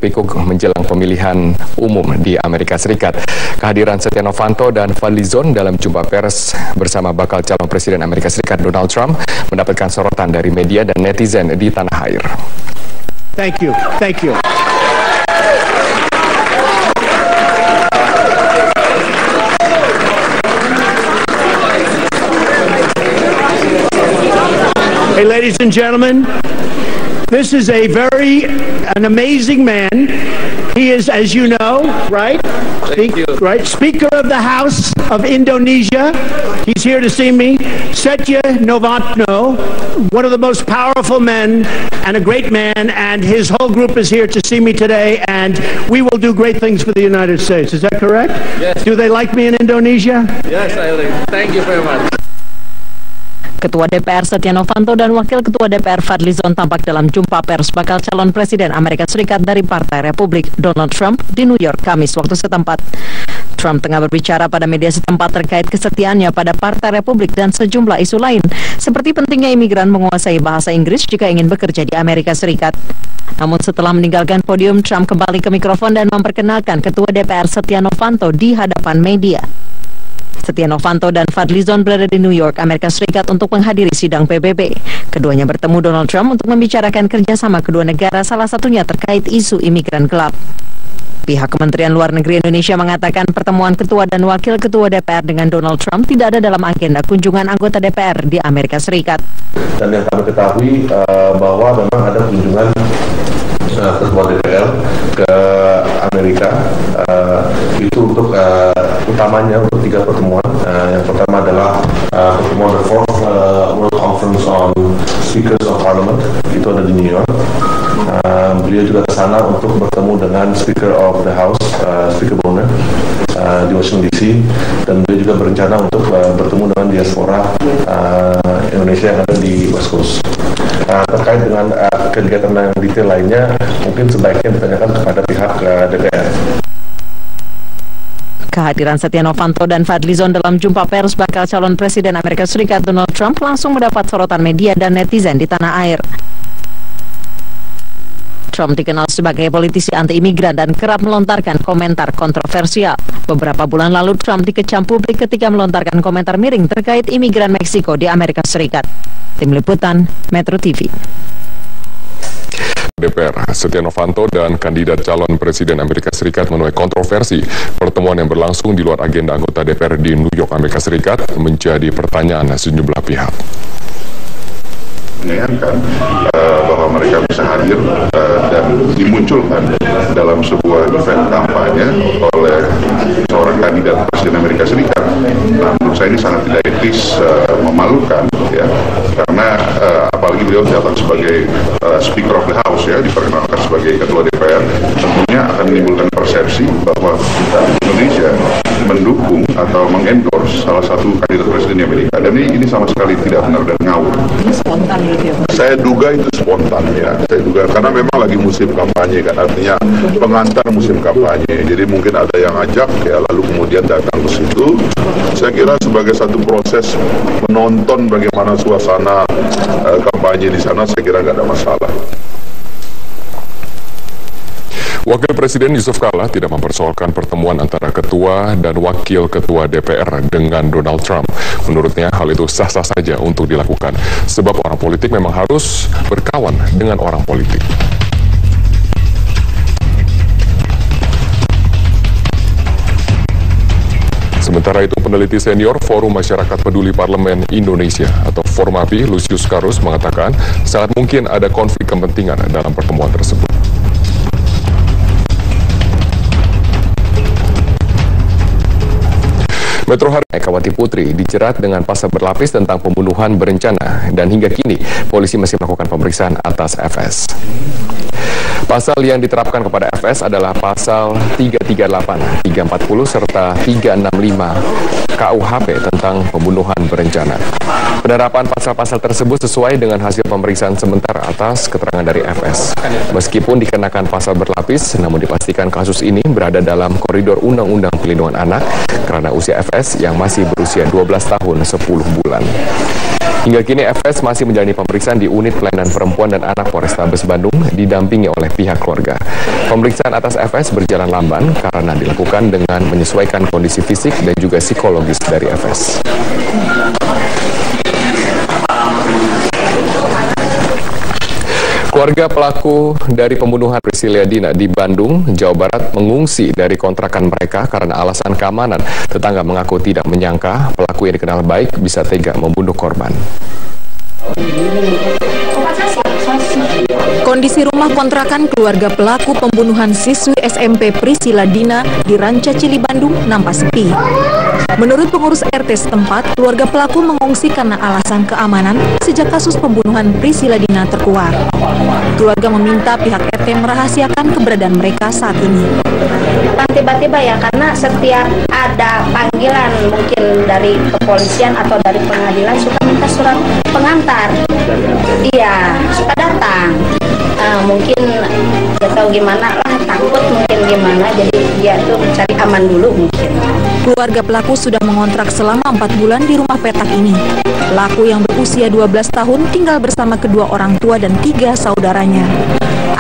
pikuk menjelang pemilihan umum di Amerika Serikat. Kehadiran Setia Novanto dan Fadlizon dalam jumpa pers bersama bakal calon Presiden Amerika Serikat Donald Trump mendapatkan sorotan dari media dan netizen di tanah air. Thank you. Thank you. Hey, ladies and gentlemen, this is an amazing man. He is, as you know, right? Speaker of the House of Indonesia. He's here to see me. Setia Novanto, one of the most powerful men and a great man, and his whole group is here to see me today, and we will do great things for the United States. Is that correct? Yes. Do they like me in Indonesia? Yes, I like. Thank you very much. Ketua DPR Setia Novanto dan Wakil Ketua DPR Fadlizon tampak dalam jumpa pers bakal calon Presiden Amerika Serikat dari Partai Republik Donald Trump di New York, Kamis waktu setempat. Trump tengah berbicara pada media setempat terkait kesetiaannya pada Partai Republik dan sejumlah isu lain, seperti pentingnya imigran menguasai bahasa Inggris jika ingin bekerja di Amerika Serikat. Namun setelah meninggalkan podium, Trump kembali ke mikrofon dan memperkenalkan Ketua DPR Setia Novanto di hadapan media. Setia Novanto dan Fadlizon berada di New York, Amerika Serikat untuk menghadiri sidang PBB. Keduanya bertemu Donald Trump untuk membicarakan kerjasama kedua negara, salah satunya terkait isu imigran gelap. Pihak Kementerian Luar Negeri Indonesia mengatakan pertemuan Ketua dan Wakil Ketua DPR dengan Donald Trump tidak ada dalam agenda kunjungan anggota DPR di Amerika Serikat. Dan yang kami ketahui bahwa memang ada kunjungan Ketua DPR ke Amerika, itu untuk utamanya untuk 3 pertemuan. Yang pertama adalah pertemuan the 4th World Conference on Speakers of Parliament, itu ada di New York. Beliau juga ke sana untuk bertemu dengan Speaker of the House, Speaker Boner, di Washington DC, dan beliau juga berencana untuk bertemu dengan diaspora Indonesia yang ada di West Coast. Terkait dengan kegiatan yang detail lainnya, mungkin sebaiknya ditanyakan kepada pihak DPR. Kehadiran Setia Novanto dan Fadlizon dalam jumpa pers bakal calon Presiden Amerika Serikat Donald Trump langsung mendapat sorotan media dan netizen di tanah air. Trump dikenal sebagai politisi anti-imigran dan kerap melontarkan komentar kontroversial. Beberapa bulan lalu Trump dikecam publik ketika melontarkan komentar miring terkait imigran Meksiko di Amerika Serikat. Tim Liputan, Metro TV. DPR, Setia Novanto dan kandidat calon Presiden Amerika Serikat menuai kontroversi. Pertemuan yang berlangsung di luar agenda anggota DPR di New York, Amerika Serikat menjadi pertanyaan sejumlah pihak. Menyayangkan bahwa mereka bisa hadir dan dimunculkan dalam sebuah event kampanye oleh seorang kandidat Presiden Amerika Serikat. Nah, menurut saya ini sangat tidak etis, memalukan, ya, karena apalagi beliau datang sebagai Speaker of the House, ya, diperkenalkan sebagai Ketua DPR, tentunya akan menimbulkan persepsi bahwa Indonesia mendukung atau mengendorse salah satu kandidat presiden di Amerika, dan ini sama sekali tidak benar dan ngawur. Spontan gitu ya? Saya duga itu spontan, ya. Saya duga karena memang lagi musim kampanye, kan, artinya pengantar musim kampanye. Jadi mungkin ada yang ajak, ya, lalu kemudian datang ke situ. Saya kira sebagai satu proses menonton bagaimana suasana kampanye di sana, saya kira nggak ada masalah. Wakil Presiden Yusuf Kala tidak mempersoalkan pertemuan antara Ketua dan Wakil Ketua DPR dengan Donald Trump. Menurutnya hal itu sah-sah saja untuk dilakukan, sebab orang politik memang harus berkawan dengan orang politik. Sementara itu, peneliti senior Forum Masyarakat Peduli Parlemen Indonesia atau Formapi, Lucius Karus, mengatakan sangat mungkin ada konflik kepentingan dalam pertemuan tersebut. Metro Hari Ekawati Putri dijerat dengan pasal berlapis tentang pembunuhan berencana dan hingga kini polisi masih melakukan pemeriksaan atas FS. Pasal yang diterapkan kepada FS adalah pasal 338, 340 serta 365 KUHP tentang pembunuhan berencana. Penerapan pasal-pasal tersebut sesuai dengan hasil pemeriksaan sementara atas keterangan dari FS. Meskipun dikenakan pasal berlapis, namun dipastikan kasus ini berada dalam koridor Undang-Undang Perlindungan Anak karena usia FS yang masih berusia 12 tahun 10 bulan. Hingga kini FS masih menjalani pemeriksaan di Unit Pelayanan Perempuan dan Anak Polrestabes Bandung didampingi oleh pihak keluarga. Pemeriksaan atas FS berjalan lamban karena dilakukan dengan menyesuaikan kondisi fisik dan juga psikologis dari FS. Keluarga pelaku dari pembunuhan Priscilla Dina di Bandung, Jawa Barat mengungsi dari kontrakan mereka karena alasan keamanan. Tetangga mengaku tidak menyangka pelaku yang dikenal baik bisa tega membunuh korban. Kondisi rumah kontrakan keluarga pelaku pembunuhan siswi SMP Priscilla Dina di Ranca Cili, Bandung nampak sepi. Menurut pengurus RT setempat, keluarga pelaku mengungsi karena alasan keamanan sejak kasus pembunuhan Priscilla Dina terkuak. Keluarga meminta pihak RT merahasiakan keberadaan mereka saat ini. Tiba-tiba ya, karena setiap ada panggilan mungkin dari kepolisian atau dari pengadilan suka minta surat pengantar. Iya, suka datang. Mungkin gak tahu gimana lah, takut mungkin gimana, jadi dia tuh mencari aman dulu mungkin. Keluarga pelaku sudah mengontrak selama 4 bulan di rumah petak ini. Pelaku yang berusia 12 tahun tinggal bersama kedua orang tua dan 3 saudaranya.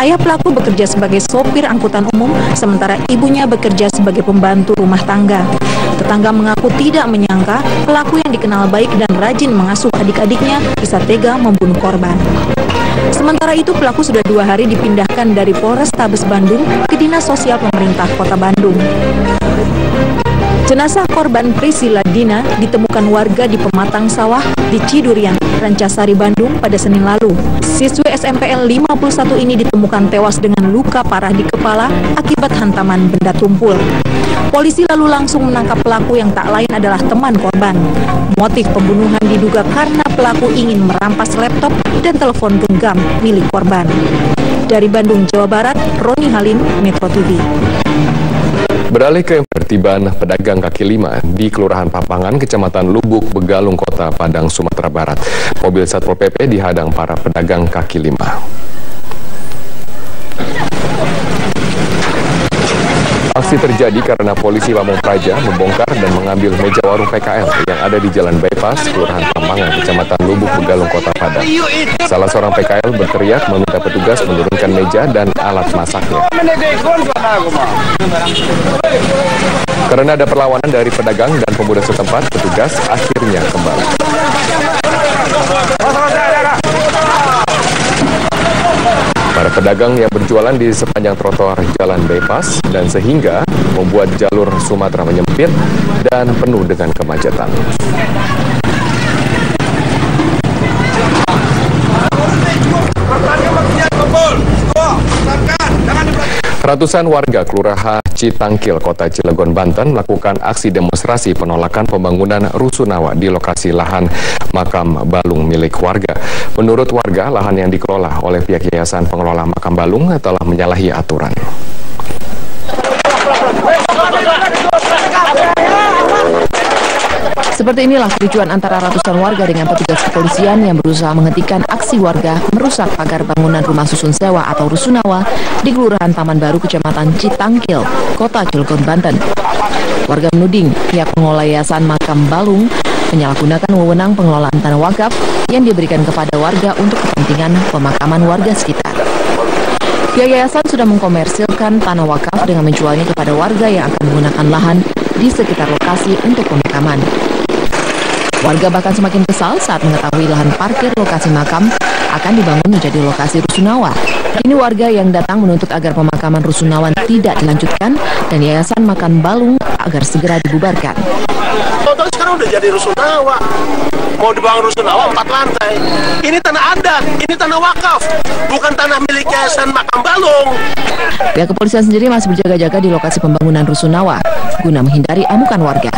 Ayah pelaku bekerja sebagai sopir angkutan umum, sementara ibunya bekerja sebagai pembantu rumah tangga. Tetangga mengaku tidak menyangka pelaku yang dikenal baik dan rajin mengasuh adik-adiknya bisa tega membunuh korban. Sementara itu, pelaku sudah 2 hari dipindahkan dari Polrestabes Bandung ke Dinas Sosial Pemerintah Kota Bandung. Jenazah korban Priscilla Dina ditemukan warga di pematang sawah di Cidurian, Rancasari, Bandung pada Senin lalu. Siswi SMPL 51 ini ditemukan tewas dengan luka parah di kepala akibat hantaman benda tumpul. Polisi lalu langsung menangkap pelaku yang tak lain adalah teman korban. Motif pembunuhan diduga karena pelaku ingin merampas laptop dan telepon genggam milik korban. Dari Bandung, Jawa Barat, Roni Halim, Metro TV. Beralih ke penertiban pedagang kaki lima di Kelurahan Papangan, Kecamatan Lubuk, Begalung, Kota Padang, Sumatera Barat. Mobil Satpol PP dihadang para pedagang kaki lima. Aksi terjadi karena polisi Pamong Praja membongkar dan mengambil meja warung PKL yang ada di Jalan Bypass, Kelurahan Papangan, Kecamatan Lubuk, Begalung, Kota Padang. Salah seorang PKL berteriak meminta petugas menurunkan meja dan alat masaknya. Karena ada perlawanan dari pedagang dan pemuda setempat, petugas akhirnya kembali. Para pedagang yang berjualan di sepanjang trotoar Jalan Bypass dan sehingga membuat jalur Sumatera menyempit dan penuh dengan kemacetan. Ratusan warga Kelurahan Citangkil, Kota Cilegon, Banten melakukan aksi demonstrasi penolakan pembangunan rusunawa di lokasi lahan makam Balung milik warga. Menurut warga, lahan yang dikelola oleh pihak Yayasan Pengelola Makam Balung telah menyalahi aturan. Seperti inilah kericuan antara ratusan warga dengan petugas kepolisian yang berusaha menghentikan aksi warga merusak pagar bangunan rumah susun sewa atau rusunawa di Kelurahan Taman Baru, Kecamatan Citangkil, Kota Cilegon, Banten. Warga menuding pihak pengelola Yayasan Makam Balung menyalahgunakan wewenang pengelolaan tanah wakaf yang diberikan kepada warga untuk kepentingan pemakaman warga sekitar. Pihak yayasan sudah mengkomersilkan tanah wakaf dengan menjualnya kepada warga yang akan menggunakan lahan di sekitar lokasi untuk pemakaman. Warga bahkan semakin kesal saat mengetahui lahan parkir lokasi makam akan dibangun menjadi lokasi rusunawa. Kini warga yang datang menuntut agar pemakaman rusunawan tidak dilanjutkan dan Yayasan Makam Balung agar segera dibubarkan. Sekarang udah jadi rusunawa, mau dibangun rusunawa 4 lantai. Ini tanah adat, ini tanah wakaf, bukan tanah milik Yayasan Makam Balung. Pihak kepolisian sendiri masih berjaga-jaga di lokasi pembangunan rusunawa guna menghindari amukan warga.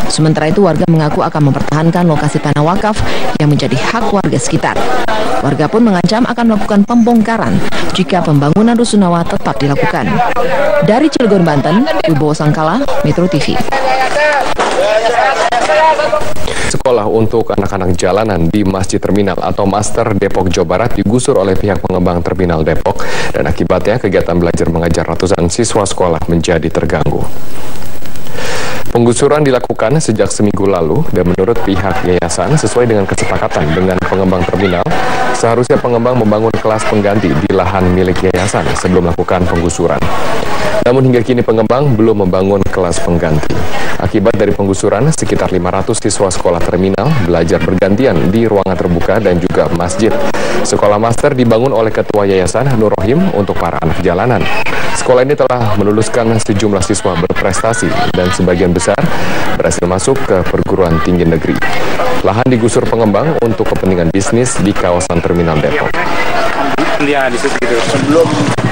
Sementara itu warga mengaku akan mempertahankan lokasi tanah wakaf yang menjadi hak warga sekitar. Warga pun mengancam akan melakukan pembongkaran jika pembangunan rusunawa tetap dilakukan. Dari Cilegon, Banten, Wibowo Sangkala, Metro TV. Sekolah untuk anak-anak jalanan di Masjid Terminal atau Master Depok, Jawa Barat digusur oleh pihak pengembang Terminal Depok dan akibatnya kegiatan belajar mengajar ratusan siswa sekolah menjadi terganggu. Penggusuran dilakukan sejak seminggu lalu dan menurut pihak yayasan sesuai dengan kesepakatan dengan pengembang terminal, seharusnya pengembang membangun kelas pengganti di lahan milik yayasan sebelum melakukan penggusuran. Namun hingga kini pengembang belum membangun kelas pengganti. Akibat dari penggusuran, sekitar 500 siswa sekolah terminal belajar bergantian di ruangan terbuka dan juga masjid. Sekolah master dibangun oleh Ketua Yayasan Nur Rohim untuk para anak jalanan. Sekolah ini telah meluluskan sejumlah siswa berprestasi dan sebagian besar berhasil masuk ke perguruan tinggi negeri. Lahan digusur pengembang untuk kepentingan bisnis di kawasan terminal Depok. Sebelum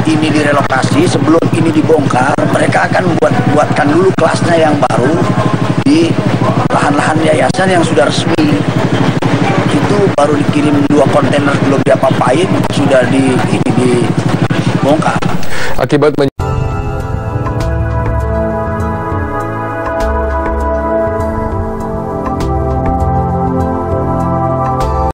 ini direlokasi, sebelum ini dibongkar, mereka akan buatkan dulu kelasnya yang baru di lahan-lahan yayasan yang sudah resmi. Itu baru dikirim 2 kontainer, belum diapa-apain, sudah dibongkar. Akibat